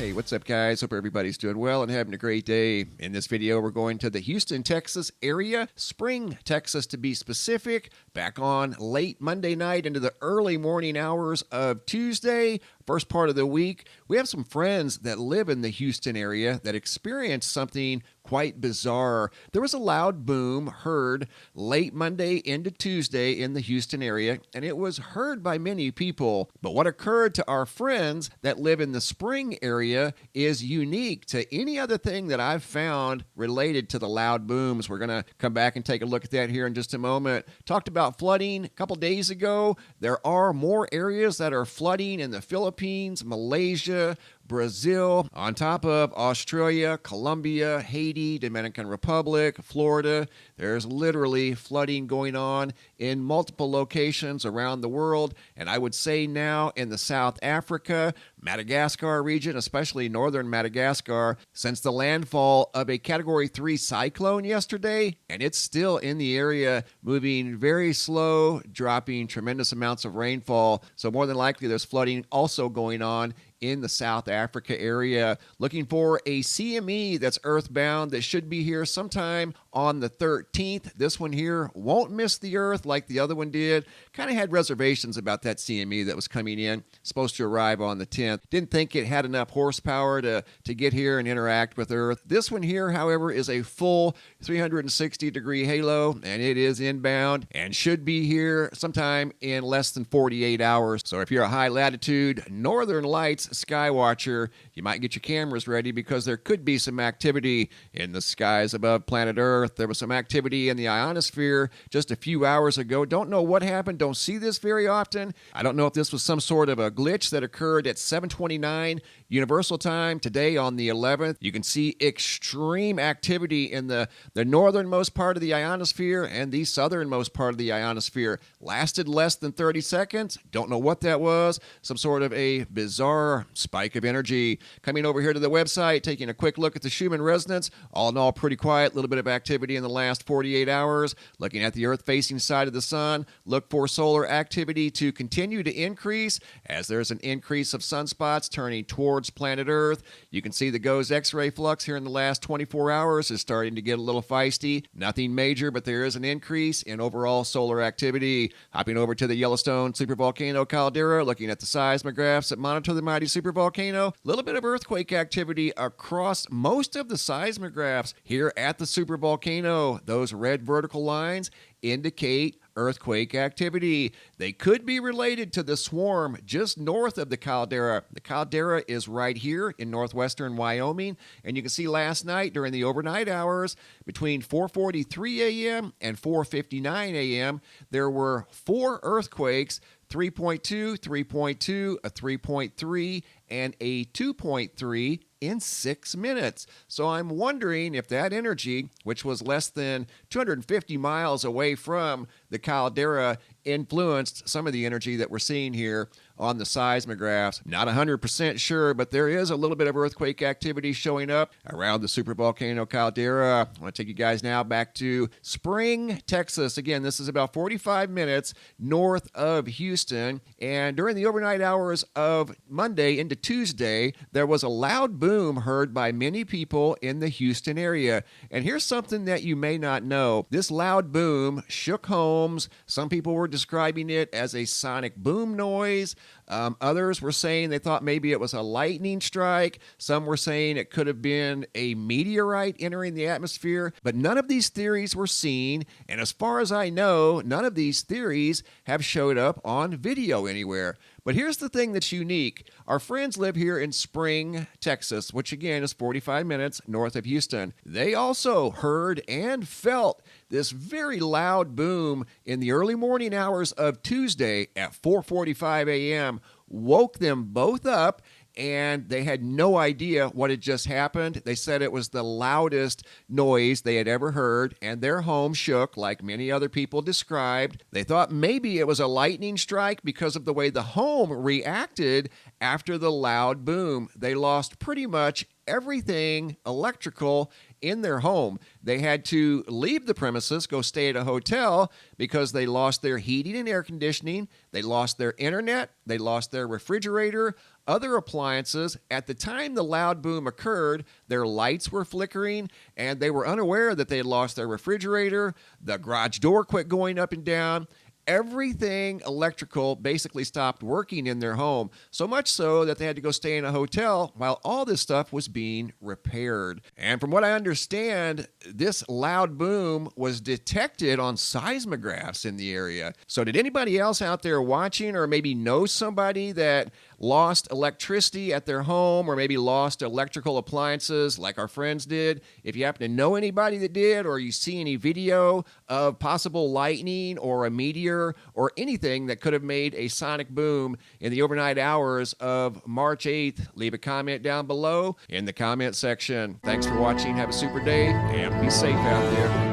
Hey, what's up, guys? Hope everybody's doing well and having a great day. In this video, we're going to the Houston, Texas area, Spring, Texas to be specific, back on late Monday night into the early morning hours of Tuesday, first part of the week. We have some friends that live in the Houston area that experienced something quite bizarre. There was a loud boom heard late Monday into Tuesday in the Houston area, and it was heard by many people. But what occurred to our friends that live in the Spring area is unique to any other thing that I've found related to the loud booms. We're going to come back and take a look at that here in just a moment. Talked about flooding a couple days ago. There are more areas that are flooding in the Philippines, Malaysia, Brazil, on top of Australia, Colombia, Haiti, Dominican Republic, Florida. There's literally flooding going on in multiple locations around the world. And I would say now in the South Africa, Madagascar region, especially northern Madagascar, since the landfall of a Category 3 cyclone yesterday, and it's still in the area, moving very slow, dropping tremendous amounts of rainfall. So more than likely there's flooding also going on in the South Africa area. Looking for a CME that's earthbound that should be here sometime on the 13th. This one here won't miss the earth like the other one did. Kind of had reservations about that CME that was coming in, supposed to arrive on the 10th. Didn't think it had enough horsepower to get here and interact with Earth. This one here, however, is a full 360-degree halo, and it is inbound and should be here sometime in less than 48 hours. So if you're a high-latitude Northern Lights sky watcher, you might get your cameras ready because there could be some activity in the skies above planet Earth. There was some activity in the ionosphere just a few hours ago. Don't know what happened. Don't see this very often. I don't know if this was some sort of a glitch that occurred at 7:29 Universal Time today on the 11th. You can see extreme activity in the northernmost part of the ionosphere and the southernmost part of the ionosphere. Lasted less than 30 seconds. Don't know what that was. Some sort of a bizarre spike of energy. Coming over here to the website, taking a quick look at the Schumann resonance. All in all, pretty quiet. A little bit of activity in the last 48 hours. Looking at the Earth-facing side of the sun, look for solar activity to continue to increase as there's an increase of sunspots turning towards planet Earth. You can see the GOES X-ray flux here in the last 24 hours is starting to get a little feisty. Nothing major, but there is an increase in overall solar activity. Hopping over to the Yellowstone supervolcano caldera, looking at the seismographs that monitor the mighty supervolcano. A little bit of earthquake activity across most of the seismographs here at the supervolcano. Those red vertical lines indicate earthquake activity. They could be related to the swarm just north of the caldera. The caldera is right here in northwestern Wyoming, and you can see last night during the overnight hours between 4:43 a.m. and 4:59 a.m. there were 4 earthquakes, 3.2, 3.2, a 3.3, and a 2.3 in 6 minutes. So I'm wondering if that energy, which was less than 250 miles away from the caldera, influenced some of the energy that we're seeing here on the seismographs. Not 100% sure, but there is a little bit of earthquake activity showing up around the supervolcano caldera. I want to take you guys now back to Spring, Texas. Again, this is about 45 minutes north of Houston, and during the overnight hours of Monday into Tuesday, there was a loud boom heard by many people in the Houston area. And here's something that you may not know. This loud boom shook homes. Some people were describing it as a sonic boom noise. Others were saying they thought maybe it was a lightning strike. Some were saying it could have been a meteorite entering the atmosphere. But none of these theories were seen. And as far as I know, none of these theories have showed up on video anywhere. But here's the thing that's unique. Our friends live here in Spring, Texas, which again is 45 minutes north of Houston. They also heard and felt this very loud boom in the early morning hours of Tuesday at 4:45 a.m. Woke them both up, and they had no idea what had just happened. They said it was the loudest noise they had ever heard, and their home shook like many other people described. They thought maybe it was a lightning strike because of the way the home reacted after the loud boom. They lost pretty much everything electrical in their home. They had to leave the premises, go stay at a hotel because they lost their heating and air conditioning, they lost their internet, they lost their refrigerator, other appliances. At the time the loud boom occurred, their lights were flickering, and they were unaware that they had lost their refrigerator. The garage door quit going up and down. Everything electrical basically stopped working in their home, so much so that they had to go stay in a hotel while all this stuff was being repaired. And from what I understand, this loud boom was detected on seismographs in the area. So did anybody else out there watching, or maybe know somebody that lost electricity at their home, or maybe lost electrical appliances like our friends did? If you happen to know anybody that did, or you see any video of possible lightning or a meteor or anything that could have made a sonic boom in the overnight hours of March 8th, leave a comment down below in the comment section. Thanks for watching. Have a super day, and be safe out there.